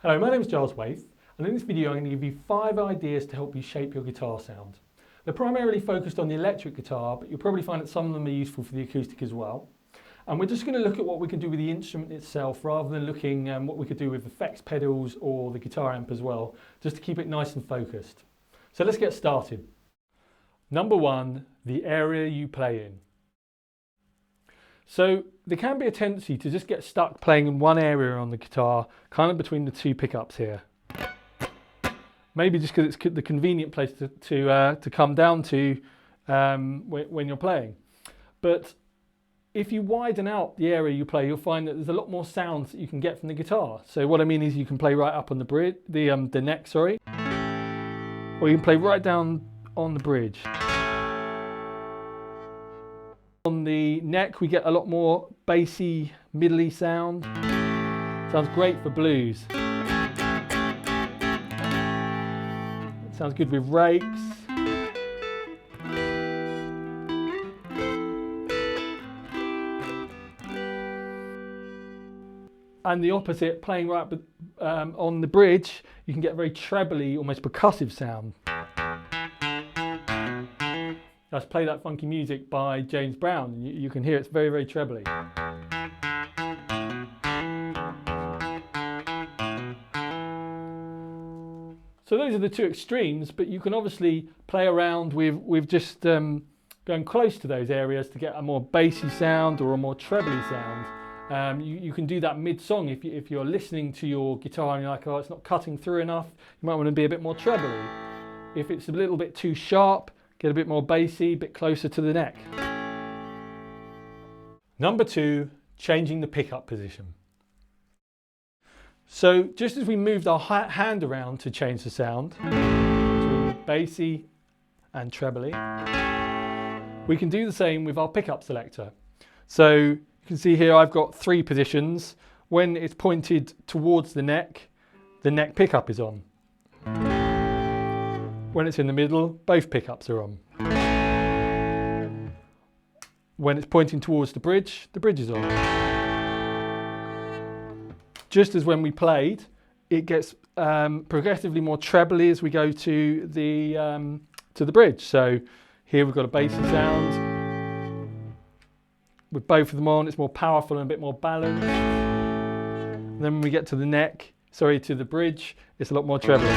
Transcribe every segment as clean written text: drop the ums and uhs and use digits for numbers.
Hello, my name is Giles Waith, and in this video I'm going to give you 5 ideas to help you shape your guitar sound. They're primarily focused on the electric guitar, but you'll probably find that some of them are useful for the acoustic as well. And we're just going to look at what we can do with the instrument itself rather than looking what we could do with effects pedals or the guitar amp as well, just to keep it nice and focused. So let's get started. Number 1, the area you play in. So there can be a tendency to just get stuck playing in one area on the guitar, kind of between the 2 pickups here. Maybe just because it's the convenient place to come down to when you're playing. But if you widen out the area you play, you'll find that there's a lot more sounds that you can get from the guitar. So what I mean is you can play right up on the neck, sorry, or you can play right down on the bridge. On the neck we get a lot more bassy, middly sound. Sounds great for blues. It sounds good with rakes. And the opposite, playing right on the bridge, you can get a very trebly, almost percussive sound. Let's Play That Funky Music by James Brown. You can hear it's very, very trebly. So those are the 2 extremes, but you can obviously play around with just going close to those areas to get a more bassy sound or a more trebly sound. You can do that mid-song if you're listening to your guitar and you're like, oh, it's not cutting through enough, you might want to be a bit more trebly. If it's a little bit too sharp, get a bit more bassy, a bit closer to the neck. Number 2, changing the pickup position. So just as we moved our hand around to change the sound, between bassy and trebly, we can do the same with our pickup selector. So you can see here I've got 3 positions. When it's pointed towards the neck pickup is on. When it's in the middle, both pickups are on. When it's pointing towards the bridge is on. Just as when we played, it gets progressively more trebly as we go to the bridge. So here we've got a bassy sound. With both of them on, it's more powerful and a bit more balanced. And then when we get to the bridge, it's a lot more trebly.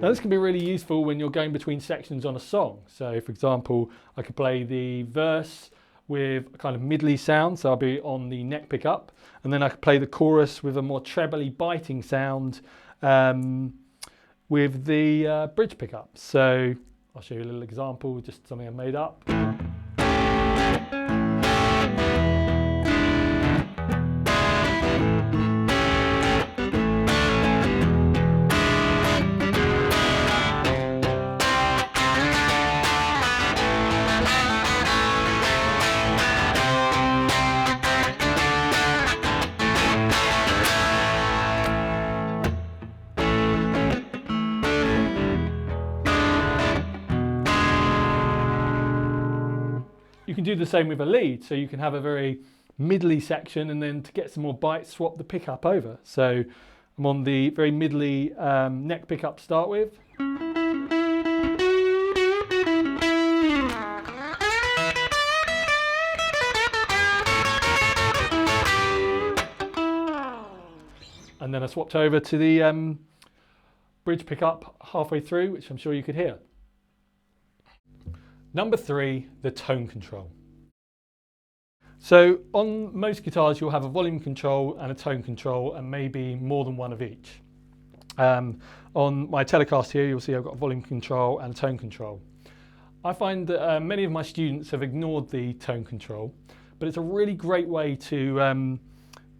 Now this can be really useful when you're going between sections on a song. So for example, I could play the verse with a kind of middly sound, so I'll be on the neck pickup, and then I could play the chorus with a more trebly biting sound with the bridge pickup. So I'll show you a little example, just something I made up. You can do the same with a lead, so you can have a very middly section and then to get some more bite, swap the pickup over. So I'm on the very middly neck pickup to start with. And then I swapped over to the bridge pickup halfway through, which I'm sure you could hear. Number 3, the tone control. So on most guitars you'll have a volume control and a tone control and maybe more than one of each. On my Telecaster here you'll see I've got a volume control and a tone control. I find that many of my students have ignored the tone control, but it's a really great way to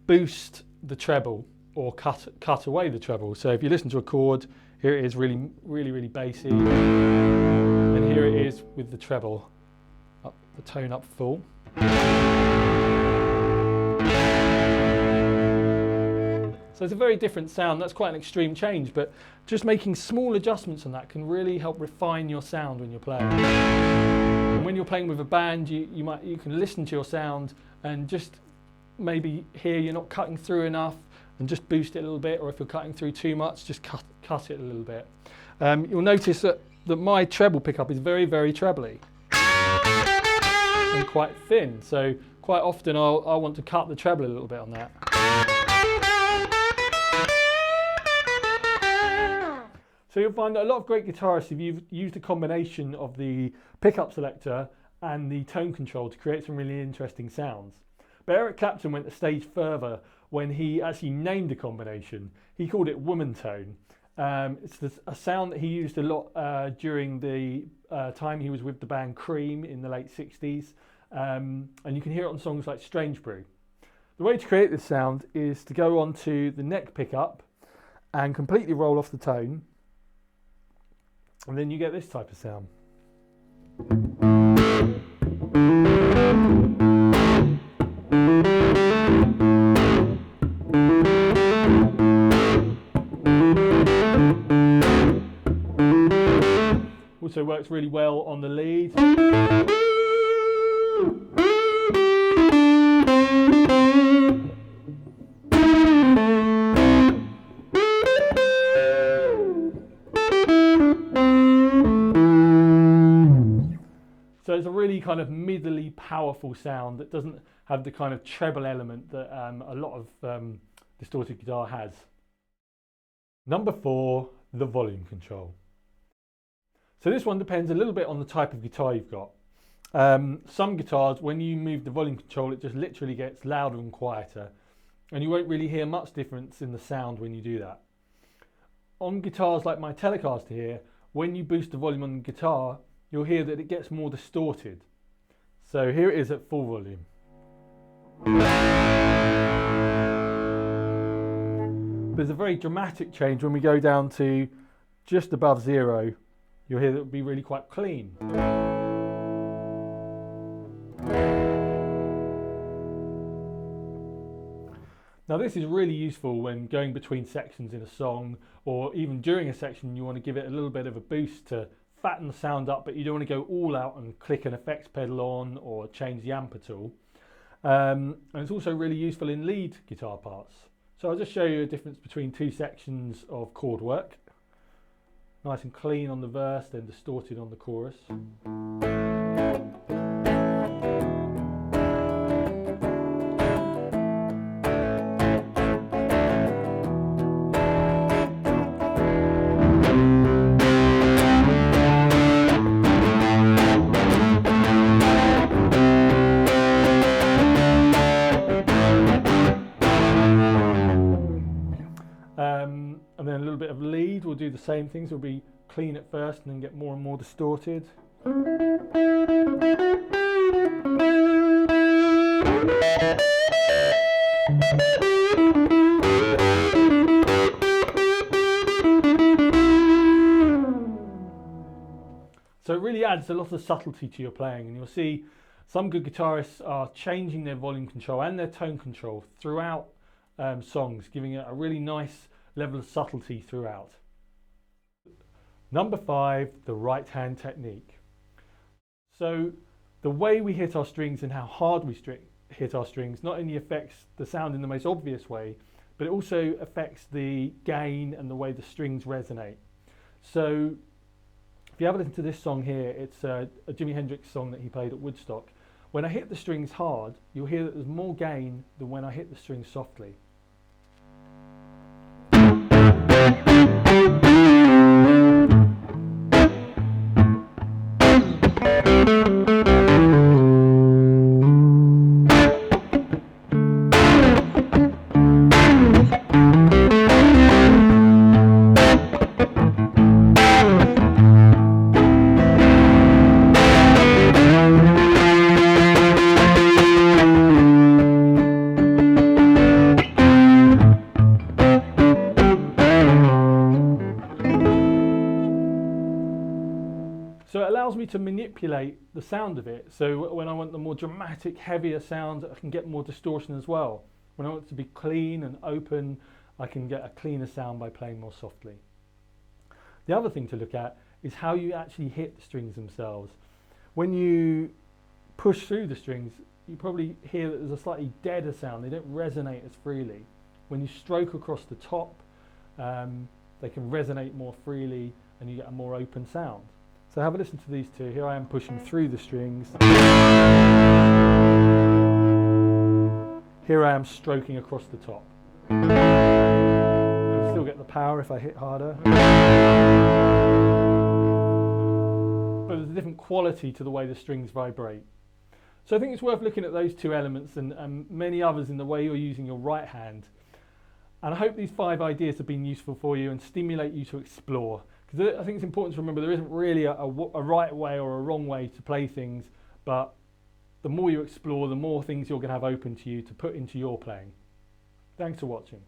boost the treble or cut away the treble. So if you listen to a chord, here it is really, really, really bassy. And here it is with the treble, up the tone up full. So it's a very different sound. That's quite an extreme change, but just making small adjustments on that can really help refine your sound when you're playing. And when you're playing with a band, you can listen to your sound and just maybe hear you're not cutting through enough, and just boost it a little bit, or if you're cutting through too much, just cut it a little bit. You'll notice that my treble pickup is very, very trebly and quite thin, so quite often I'll want to cut the treble a little bit on that. So you'll find that a lot of great guitarists have used a combination of the pickup selector and the tone control to create some really interesting sounds. But Eric Clapton went a stage further when he actually named the combination. He called it woman tone. It's a sound that he used a lot during the time he was with the band Cream in the late 60s. And you can hear it on songs like Strange Brew. The way to create this sound is to go onto the neck pickup and completely roll off the tone. And then you get this type of sound. Also works really well on the lead. So it's a really kind of middly powerful sound that doesn't have the kind of treble element that a lot of distorted guitar has. Number 4, the volume control. So this one depends a little bit on the type of guitar you've got. Some guitars, when you move the volume control, it just literally gets louder and quieter, and you won't really hear much difference in the sound when you do that. On guitars like my Telecaster here, when you boost the volume on the guitar, you'll hear that it gets more distorted. So here it is at full volume. There's a very dramatic change when we go down to just above 0. You'll hear that it'll be really quite clean. Now this is really useful when going between sections in a song, or even during a section you want to give it a little bit of a boost to fatten the sound up, but you don't want to go all out and click an effects pedal on or change the amp at all. And it's also really useful in lead guitar parts. So I'll just show you a difference between two sections of chord work. Nice and clean on the verse, then distorted on the chorus. And then a little bit of lead, we'll do the same things. We'll be clean at first and then get more and more distorted. So it really adds a lot of subtlety to your playing, and you'll see some good guitarists are changing their volume control and their tone control throughout songs, giving it a really nice level of subtlety throughout. Number 5, the right hand technique. So the way we hit our strings and how hard we hit our strings not only affects the sound in the most obvious way, but it also affects the gain and the way the strings resonate. So if you have a listen to this song here, it's a Jimi Hendrix song that he played at Woodstock. When I hit the strings hard, you'll hear that there's more gain than when I hit the strings softly. So it allows me to manipulate the sound of it. So when I want the more dramatic, heavier sound, I can get more distortion as well. When I want it to be clean and open, I can get a cleaner sound by playing more softly. The other thing to look at is how you actually hit the strings themselves. When you push through the strings, you probably hear that there's a slightly deader sound. They don't resonate as freely. when you stroke across the top, they can resonate more freely and you get a more open sound. So have a listen to these two. Here I am pushing through the strings. Here I am stroking across the top. You still get the power if I hit harder. But there's a different quality to the way the strings vibrate. So I think it's worth looking at those two elements and many others in the way you're using your right hand. And I hope these 5 ideas have been useful for you and stimulate you to explore. Because I think it's important to remember there isn't really a right way or a wrong way to play things, but the more you explore, the more things you're going to have open to you to put into your playing. Thanks for watching.